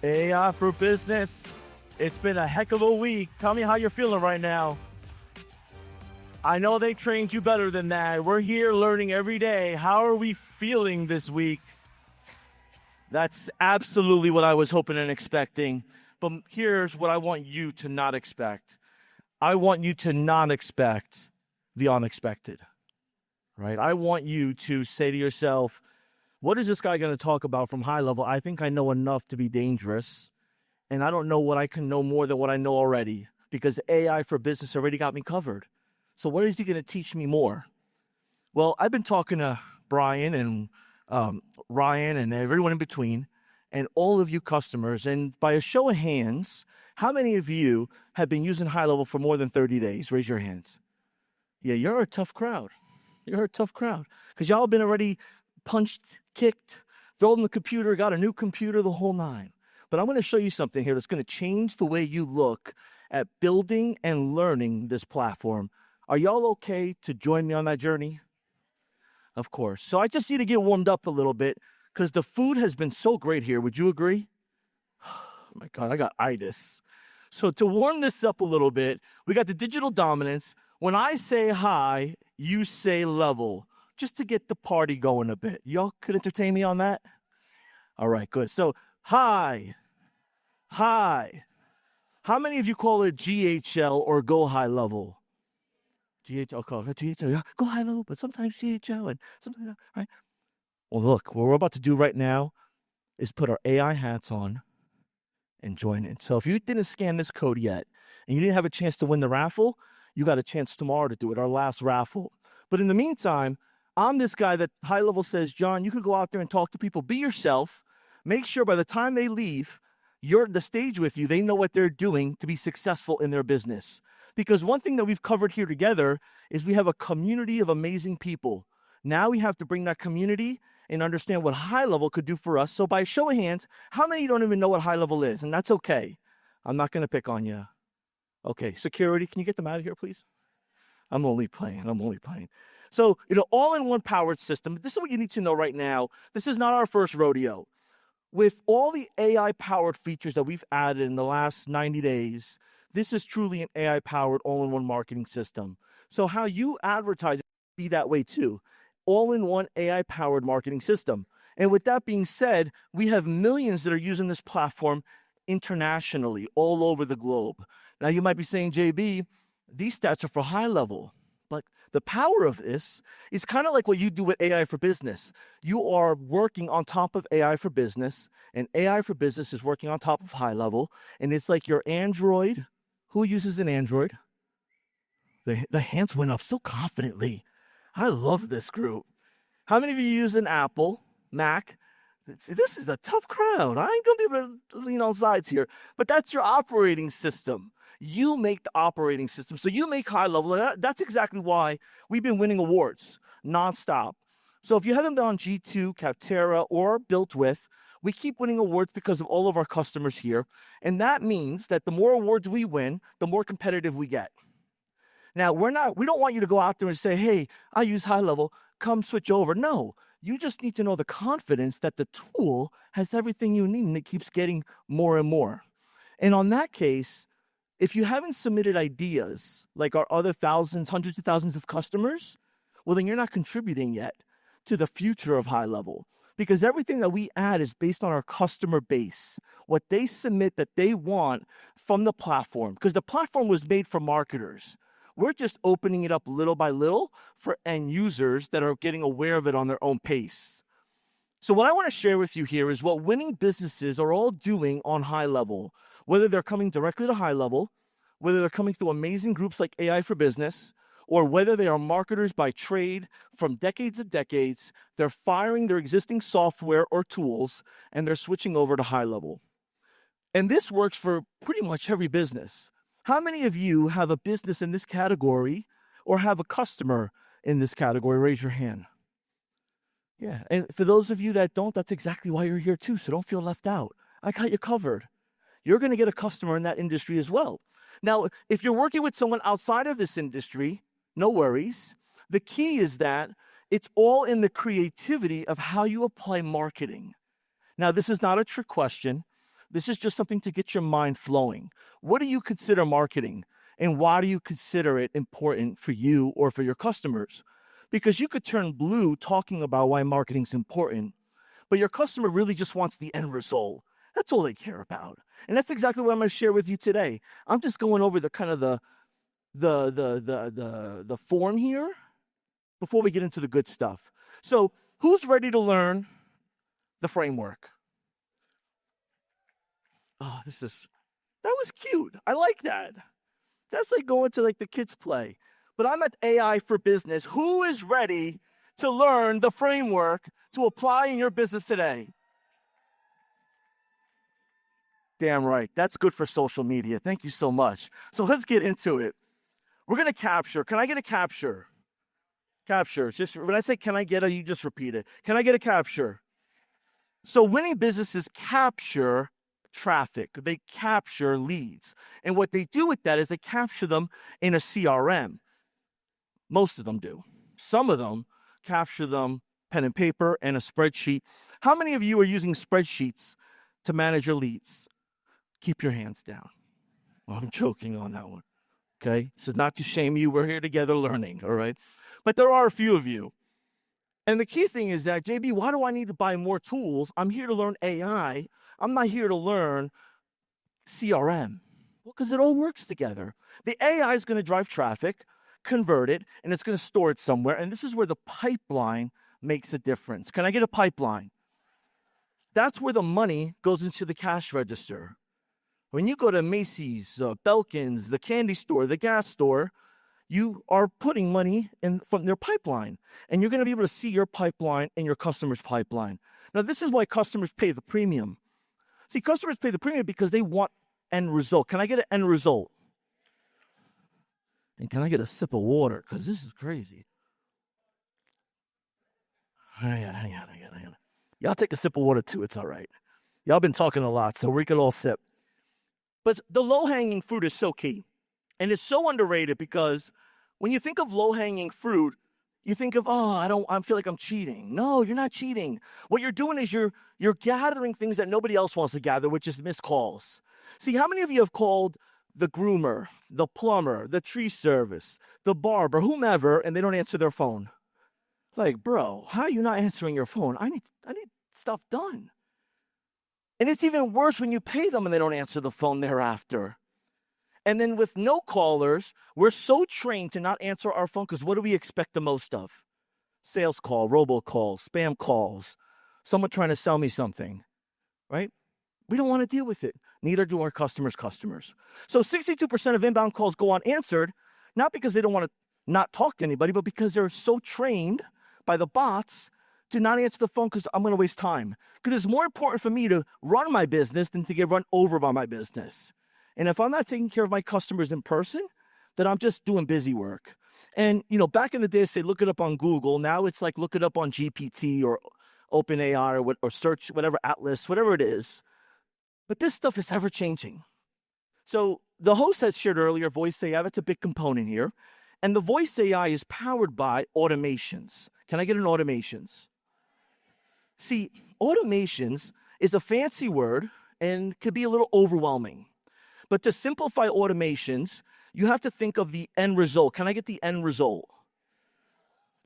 AI for business. It's been a heck of a week. Tell me how you're feeling right now. I know they trained you better than that. We're here learning every day. How are we feeling this week? That's absolutely what I was hoping and expecting. But here's what I want you to not expect. I want you to not expect the unexpected, right? I want you to say to yourself, what is this guy going to talk about from high level? I think I know enough to be dangerous. And I don't know what I can know more than what I know already, because AI for business already got me covered. So what is he going to teach me more? Well, I've been talking to Brian and Ryan and everyone in between, and all of you customers. And by a show of hands, how many of you have been using high level for more than 30 days? Raise your hands. Yeah, you're a tough crowd. You're a tough crowd, because y'all been already punched, kicked, thrown in the computer, got a new computer, the whole nine. But I'm going to show you something here that's going to change the way you look at building and learning this platform. Are y'all okay to join me on that journey? Of course. So I just need to get warmed up a little bit, because the food has been so great here. Would you agree? Oh my God, I got itis. So to warm this up a little bit, we got the digital dominance. When I say hi, you say level, just to get the party going a bit. Y'all could entertain me on that? All right, good. So hi. Hi. How many of you call it GHL or GoHighLevel? GHL, call it GHL, yeah, GoHighLevel, but sometimes GHL and sometimes, right? Well, look, what we're about to do right now is put our AI hats on and join in. So if you didn't scan this code yet and you didn't have a chance to win the raffle, you got a chance tomorrow to do it, our last raffle. But in the meantime, I'm this guy that high level says, John, you could go out there and talk to people, be yourself, make sure by the time they leave, you're at the stage with you, they know what they're doing to be successful in their business. Because one thing that we've covered here together is we have a community of amazing people. Now we have to bring that community and understand what high level could do for us. So by show of hands, how many don't even know what high level is? And that's okay. I'm not going to pick on you. Okay, security, can you get them out of here, please? I'm only playing. So, all-in-one powered system. This is what you need to know right now. This is not our first rodeo. With all the AI-powered features that we've added in the last 90 days, this is truly an AI-powered all-in-one marketing system. So how you advertise be that way too. All-in-one AI-powered marketing system. And with that being said, we have millions that are using this platform internationally, all over the globe. Now you might be saying, JB, these stats are for high level. But the power of this is kind of like what you do with AI for business. You are working on top of AI for business, and AI for business is working on top of high level. And it's like your Android. Who uses an Android? The hands went up so confidently. I love this group. How many of you use an Apple, Mac? This is a tough crowd. I ain't going to be able to lean on sides here. But that's your operating system. You make the operating system. So you make high level. And that's exactly why we've been winning awards nonstop. So if you haven't been on G2, Capterra, or Built With, we keep winning awards because of all of our customers here. And that means that the more awards we win, the more competitive we get. Now, we don't want you to go out there and say, hey, I use high level, come switch over. No, you just need to know the confidence that the tool has everything you need and it keeps getting more and more. And on that case, if you haven't submitted ideas like our other thousands, hundreds of thousands of customers, well, then you're not contributing yet to the future of high level, because everything that we add is based on our customer base, what they submit that they want from the platform, because the platform was made for marketers. We're just opening it up little by little for end users that are getting aware of it on their own pace. So what I want to share with you here is what winning businesses are all doing on high level, whether they're coming directly to high level, whether they're coming through amazing groups like AI for Business, or whether they are marketers by trade from decades and decades. They're firing their existing software or tools, and they're switching over to high level. And this works for pretty much every business. How many of you have a business in this category or have a customer in this category? Raise your hand. Yeah, and for those of you that don't, that's exactly why you're here too, so don't feel left out. I got you covered. You're going to get a customer in that industry as well. Now, if you're working with someone outside of this industry, no worries. The key is that it's all in the creativity of how you apply marketing. Now, this is not a trick question. This is just something to get your mind flowing. What do you consider marketing? And why do you consider it important for you or for your customers? Because you could turn blue talking about why marketing is important, but your customer really just wants the end result. That's all they care about. And that's exactly what I'm going to share with you today. I'm just going over the kind of the form here before we get into the good stuff. So, who's ready to learn the framework? Oh, that was cute. I like that. That's like going to like the kids play. But I'm at AI for Business. Who is ready to learn the framework to apply in your business today? Damn right. That's good for social media. Thank you so much. So let's get into it. We're going to capture. Can I get a capture? Capture. Just when I say can I get a, you just repeat it. Can I get a capture? So winning businesses capture traffic. They capture leads. And what they do with that is they capture them in a CRM. Most of them do. Some of them capture them pen and paper and a spreadsheet. How many of you are using spreadsheets to manage your leads? Keep your hands down. Well, I'm joking on that one. Okay? This is not to shame you. We're here together learning, all right? But there are a few of you. And the key thing is that, JB, why do I need to buy more tools? I'm here to learn AI. I'm not here to learn CRM. Well, because it all works together. The AI is going to drive traffic, convert it, and it's going to store it somewhere. And this is where the pipeline makes a difference. Can I get a pipeline? That's where the money goes into the cash register. When you go to Macy's, Belkin's, the candy store, the gas store, you are putting money in from their pipeline. And you're going to be able to see your pipeline and your customer's pipeline. Now, this is why customers pay the premium. See, customers pay the premium because they want end result. Can I get an end result? And can I get a sip of water? Because this is crazy. Hang on. Y'all take a sip of water too. It's all right. Y'all been talking a lot, so we could all sip. But the low-hanging fruit is so key. And it's so underrated because when you think of low-hanging fruit, you think of, I feel like I'm cheating. No, you're not cheating. What you're doing is you're gathering things that nobody else wants to gather, which is missed calls. See, how many of you have called the groomer, the plumber, the tree service, the barber, whomever, and they don't answer their phone? Like, bro, how are you not answering your phone? I need stuff done. And it's even worse when you pay them and they don't answer the phone thereafter. And then with no callers, we're so trained to not answer our phone because what do we expect the most of? Sales call, robocalls, spam calls, someone trying to sell me something, right? We don't want to deal with it. Neither do our customers' customers. So 62% of inbound calls go unanswered, not because they don't want to not talk to anybody, but because they're so trained by the bots to not answer the phone because I'm going to waste time. Because it's more important for me to run my business than to get run over by my business. And if I'm not taking care of my customers in person, then I'm just doing busy work. And, back in the day, say, look it up on Google. Now it's like, look it up on GPT or OpenAI or search, whatever, Atlas, whatever it is. But this stuff is ever changing. So the host had shared earlier, voice AI, that's a big component here. And the voice AI is powered by automations. Can I get an automations? See, automations is a fancy word and could be a little overwhelming. But to simplify automations, you have to think of the end result. Can I get the end result?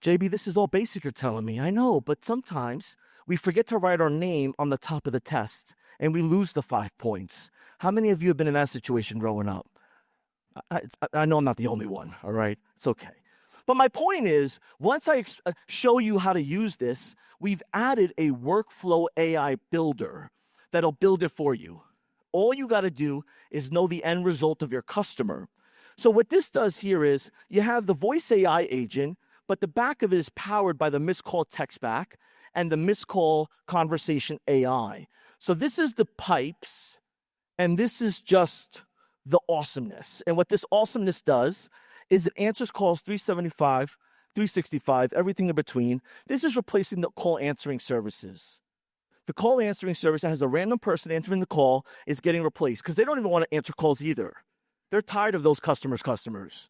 JB, this is all basic you're telling me. I know, but sometimes we forget to write our name on the top of the test and we lose the 5 points. How many of you have been in that situation growing up? I know I'm not the only one, all right? It's okay. But my point is, once I show you how to use this, we've added a workflow AI builder that'll build it for you. All you got to do is know the end result of your customer. So what this does here is you have the voice AI agent, but the back of it is powered by the missed call text back and the missed call conversation AI. So this is the pipes, and this is just the awesomeness. And what this awesomeness does is it answers calls 375, 365, everything in between. This is replacing the call answering services. The call answering service that has a random person answering the call is getting replaced because they don't even want to answer calls either. They're tired of those customers.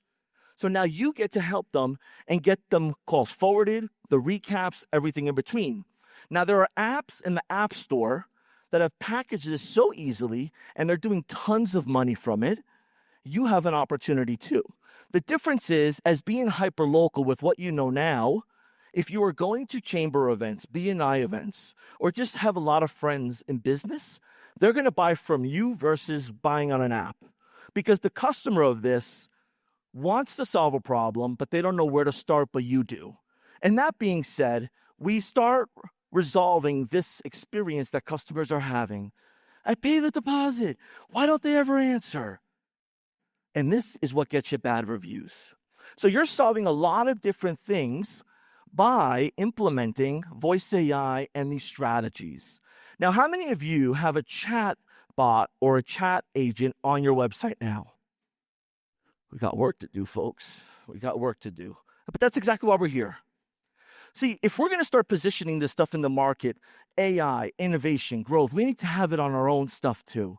So now you get to help them and get them calls forwarded, the recaps, everything in between. Now there are apps in the App Store that have packaged this so easily and they're doing tons of money from it, you have an opportunity too. The difference is, as being hyperlocal with what you know now, if you are going to chamber events, B&I events, or just have a lot of friends in business, they're going to buy from you versus buying on an app. Because the customer of this wants to solve a problem, but they don't know where to start, but you do. And that being said, we start resolving this experience that customers are having. I pay the deposit. Why don't they ever answer? And this is what gets you bad reviews. So you're solving a lot of different things by implementing voice AI and these strategies. Now, how many of you have a chat bot or a chat agent on your website now? We got work to do, folks. We got work to do. But that's exactly why we're here. See, if we're going to start positioning this stuff in the market, AI, innovation, growth, we need to have it on our own stuff too.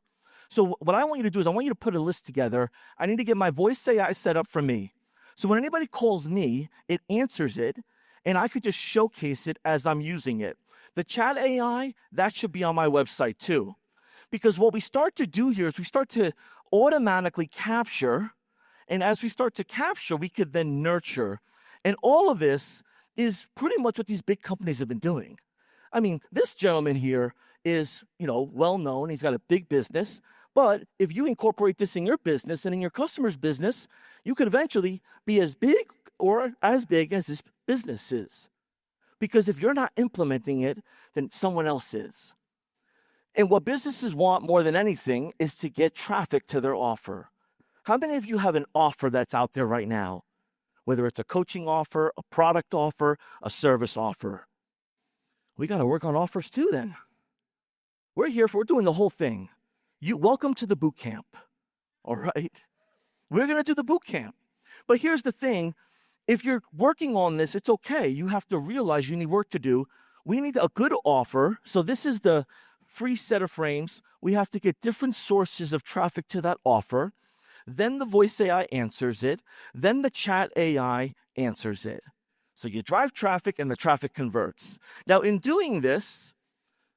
So what I want you to do is I want you to put a list together. I need to get my voice AI set up for me. So when anybody calls me, it answers it, and I could just showcase it as I'm using it. The chat AI, that should be on my website too. Because what we start to do here is we start to automatically capture, and as we start to capture, we could then nurture. And all of this is pretty much what these big companies have been doing. I mean, this gentleman here is, well known. He's got a big business. But if you incorporate this in your business and in your customer's business, you could eventually be as big or as big as this business is. Because if you're not implementing it, then someone else is. And what businesses want more than anything is to get traffic to their offer. How many of you have an offer that's out there right now? Whether it's a coaching offer, a product offer, a service offer. We got to work on offers too then. We're doing the whole thing. Welcome to the boot camp. All right? We're going to do the boot camp. But here's the thing. If you're working on this, it's okay. You have to realize you need work to do. We need a good offer. So this is the free set of frames. We have to get different sources of traffic to that offer. Then the voice AI answers it. Then the chat AI answers it. So you drive traffic and the traffic converts. Now, in doing this,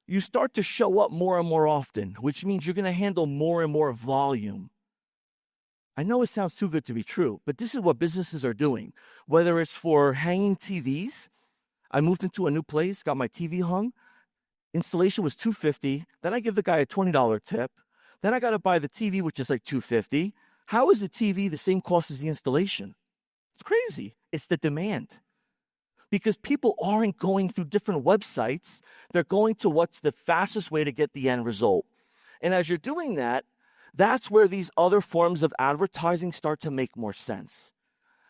you start to show up more and more often, which means you're going to handle more and more volume. I know it sounds too good to be true, but this is what businesses are doing. Whether it's for hanging TVs, I moved into a new place, got my TV hung. Installation was $250. Then I give the guy a $20 tip. Then I got to buy the TV, which is like $250. How is the TV the same cost as the installation? It's crazy. It's the demand. Because people aren't going through different websites. They're going to what's the fastest way to get the end result. And as you're doing that, that's where these other forms of advertising start to make more sense.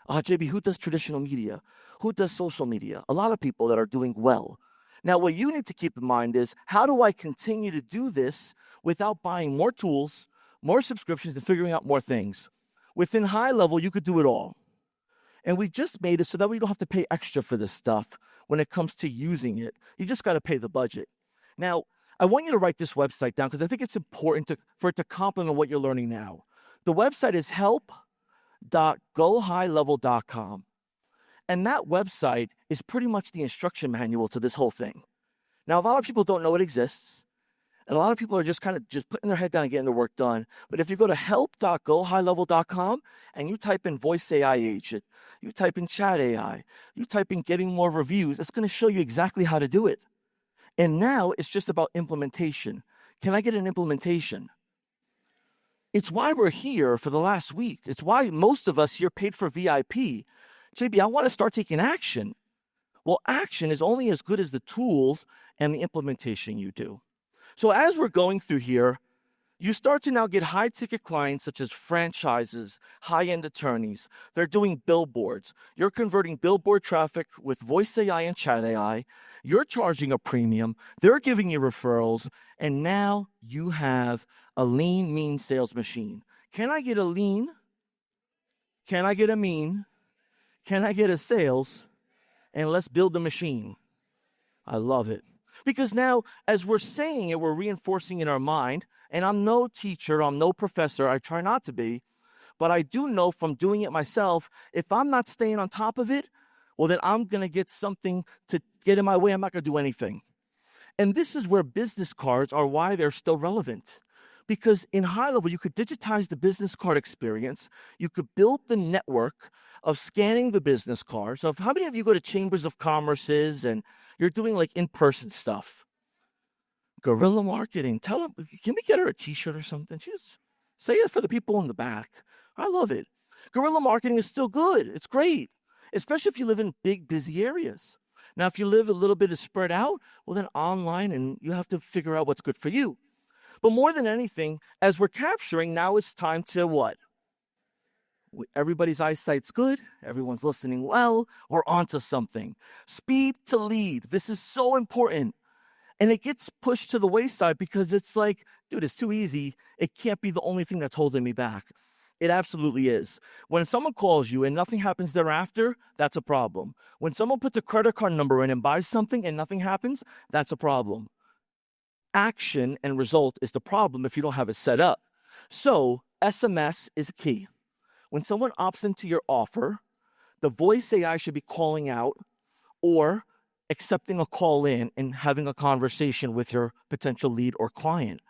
JB, who does traditional media? Who does social media? A lot of people that are doing well. Now, what you need to keep in mind is, how do I continue to do this without buying more tools, more subscriptions, and figuring out more things? Within high level, you could do it all. And we just made it so that we don't have to pay extra for this stuff when it comes to using it. You just got to pay the budget. Now, I want you to write this website down because I think it's important for it to complement what you're learning now. The website is help.GoHighLevel.com. And that website is pretty much the instruction manual to this whole thing. Now, a lot of people don't know it exists. And a lot of people are just putting their head down and getting their work done. But if you go to help.GoHighLevel.com and you type in voice AI agent, you type in chat AI, you type in getting more reviews, it's going to show you exactly how to do it. And now it's just about implementation. Can I get an implementation? It's why we're here for the last week. It's why most of us here paid for VIP. JB, I want to start taking action. Well, action is only as good as the tools and the implementation you do. So as we're going through here, you start to now get high-ticket clients such as franchises, high-end attorneys. They're doing billboards. You're converting billboard traffic with voice AI and chat AI. You're charging a premium. They're giving you referrals. And now you have a lean, mean sales machine. Can I get a lean? Can I get a mean? Can I get a sales? And let's build the machine. I love it. Because now, as we're saying it, we're reinforcing in our mind. And I'm no teacher, I'm no professor, I try not to be. But I do know from doing it myself, if I'm not staying on top of it, well, then I'm going to get something to get in my way. I'm not going to do anything. And this is where business cards are why they're still relevant. Because in high level, you could digitize the business card experience. You could build the network of scanning the business cards. Of how many of you go to chambers of commerces and you're doing like in-person stuff? Guerrilla marketing. Tell them, can we get her a t-shirt or something? Just say it for the people in the back. I love it. Guerrilla marketing is still good. It's great, especially if you live in big, busy areas. Now, if you live a little bit is spread out, well, then online, and you have to figure out what's good for you. But more than anything, as we're capturing, now it's time to what? Everybody's eyesight's good. Everyone's listening well. We're onto something. Speed to lead. This is so important. And it gets pushed to the wayside because it's like, dude, it's too easy. It can't be the only thing that's holding me back. It absolutely is. When someone calls you and nothing happens thereafter, that's a problem. When someone puts a credit card number in and buys something and nothing happens, that's a problem. Action and result is the problem if you don't have it set up. So SMS is key. When someone opts into your offer, the voice AI should be calling out or accepting a call in and having a conversation with your potential lead or client.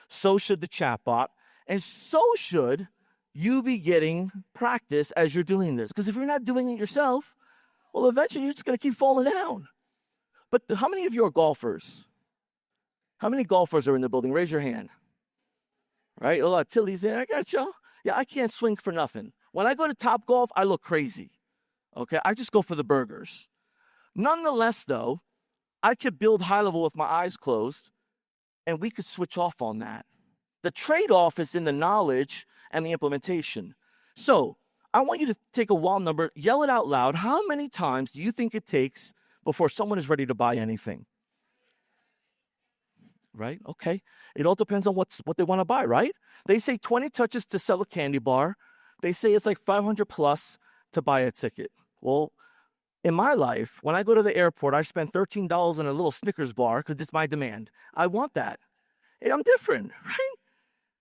So should the chatbot, and so should you be getting practice as you're doing this. Because if you're not doing it yourself, well, eventually you're just going to keep falling down. But how many of you are golfers? How many golfers are in the building? Raise your hand. Right? A lot of Tilly's there. I got y'all. Yeah, I can't swing for nothing. When I go to Top Golf, I look crazy. Okay? I just go for the burgers. Nonetheless, though, I could build high level with my eyes closed, and we could switch off on that. The trade-off is in the knowledge and the implementation. So I want you to take a wall number, yell it out loud. How many times do you think it takes before someone is ready to buy anything? Right? Okay. It all depends on what they want to buy, right? They say 20 touches to sell a candy bar. They say it's like 500 plus to buy a ticket. Well, in my life, when I go to the airport, I spend $13 on a little Snickers bar because it's my demand. I want that. And I'm different, right?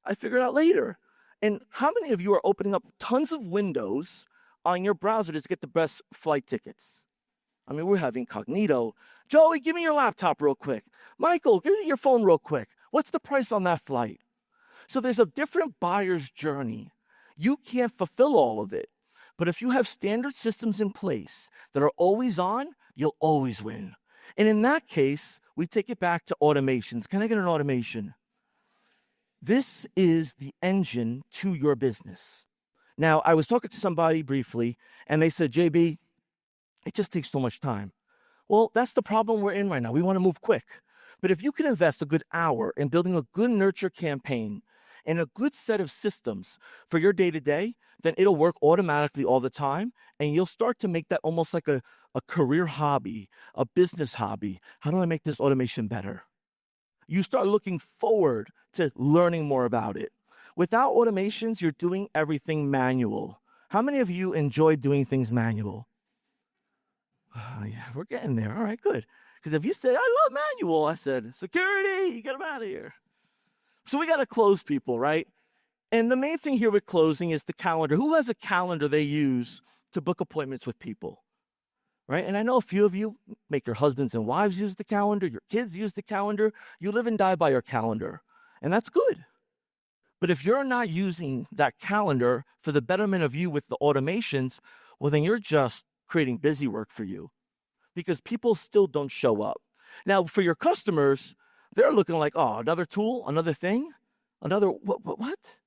I figure it out later. And how many of you are opening up tons of windows on your browser to get the best flight tickets? I mean, we're having incognito. Joey, give me your laptop real quick. Michael, give me your phone real quick. What's the price on that flight? So there's a different buyer's journey. You can't fulfill all of it. But if you have standard systems in place that are always on, you'll always win. And in that case, we take it back to automations. Can I get an automation? This is the engine to your business. Now, I was talking to somebody briefly, and they said, JB, it just takes so much time. Well, that's the problem we're in right now. We want to move quick. But if you can invest a good hour in building a good nurture campaign and a good set of systems for your day-to-day, then it'll work automatically all the time, and you'll start to make that almost like a career hobby, a business hobby. How do I make this automation better? You start looking forward to learning more about it. Without automations, you're doing everything manual. How many of you enjoy doing things manual? Yeah, we're getting there. All right, good. Because if you say, I love manual, I said, security, get them out of here. So we got to close people, right? And the main thing here with closing is the calendar. Who has a calendar they use to book appointments with people, right? And I know a few of you make your husbands and wives use the calendar. Your kids use the calendar. You live and die by your calendar, and that's good. But if you're not using that calendar for the betterment of you with the automations, well, then you're just creating busy work for you because people still don't show up. Now, for your customers, they're looking like, oh, another tool, another thing, another what?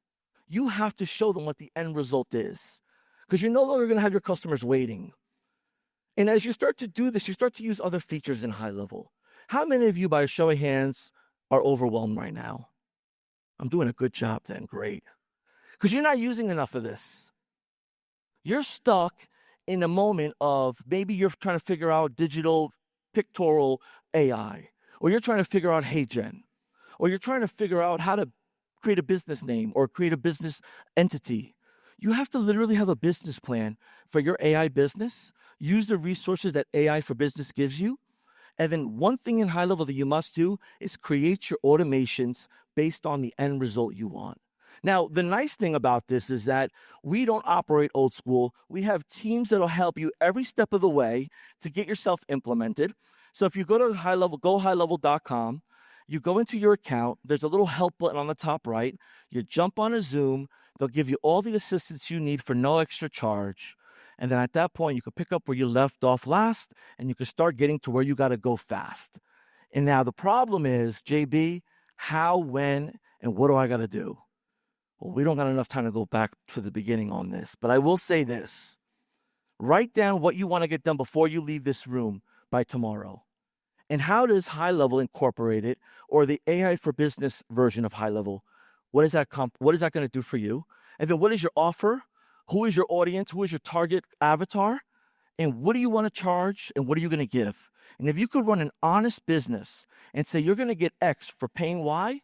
You have to show them what the end result is because you're no longer going to have your customers waiting. And as you start to do this, you start to use other features in high level. How many of you, by a show of hands, are overwhelmed right now? I'm doing a good job then. Great. Because you're not using enough of this. You're stuck in a moment of maybe you're trying to figure out digital pictorial AI, or you're trying to figure out HeyGen, or you're trying to figure out how to create a business name or create a business entity. You have to literally have a business plan for your AI business, use the resources that AI for Business gives you. And then one thing in high level that you must do is create your automations based on the end result you want. Now, the nice thing about this is that we don't operate old school. We have teams that will help you every step of the way to get yourself implemented. So if you go to GoHighLevel.com, you go into your account, there's a little help button on the top right. You jump on a Zoom. They'll give you all the assistance you need for no extra charge. And then at that point, you can pick up where you left off last, and you can start getting to where you got to go fast. And now the problem is, JB, how, when, and what do I got to do? Well, we don't got enough time to go back to the beginning on this, but I will say this. Write down what you want to get done before you leave this room by tomorrow. And how does HighLevel incorporate it, or the AI for Business version of HighLevel? What is that going to do for you? And then what is your offer? Who is your audience? Who is your target avatar? And what do you want to charge? And what are you going to give? And if you could run an honest business and say you're going to get X for paying Y,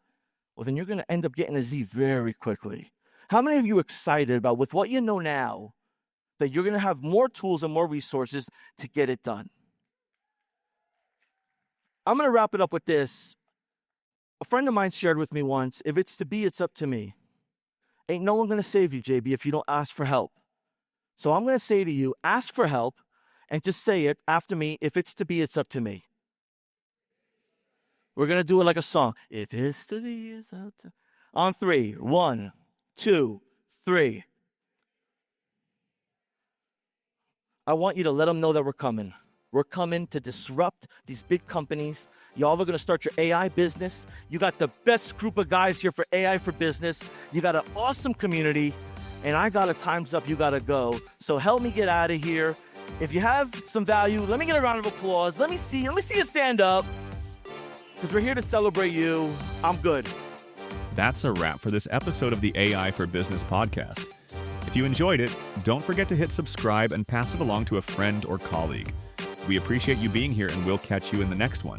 well, then you're going to end up getting a Z very quickly. How many of you are excited about, with what you know now, that you're going to have more tools and more resources to get it done? I'm going to wrap it up with this. A friend of mine shared with me once, if it's to be, it's up to me. Ain't no one going to save you, JB, if you don't ask for help. So I'm going to say to you, ask for help, and just say it after me. If it's to be, it's up to me. We're going to do it like a song. If it's to be, it's up to me. On 3. 1, 2, 3. I want you to let them know that we're coming. We're coming to disrupt these big companies. Y'all are going to start your AI business. You got the best group of guys here for AI for Business. You got an awesome community. And I got a time's up. You got to go. So help me get out of here. If you have some value, let me get a round of applause. Let me see you stand up. Because we're here to celebrate you. I'm good. That's a wrap for this episode of the AI for Business podcast. If you enjoyed it, don't forget to hit subscribe and pass it along to a friend or colleague. We appreciate you being here, and we'll catch you in the next one.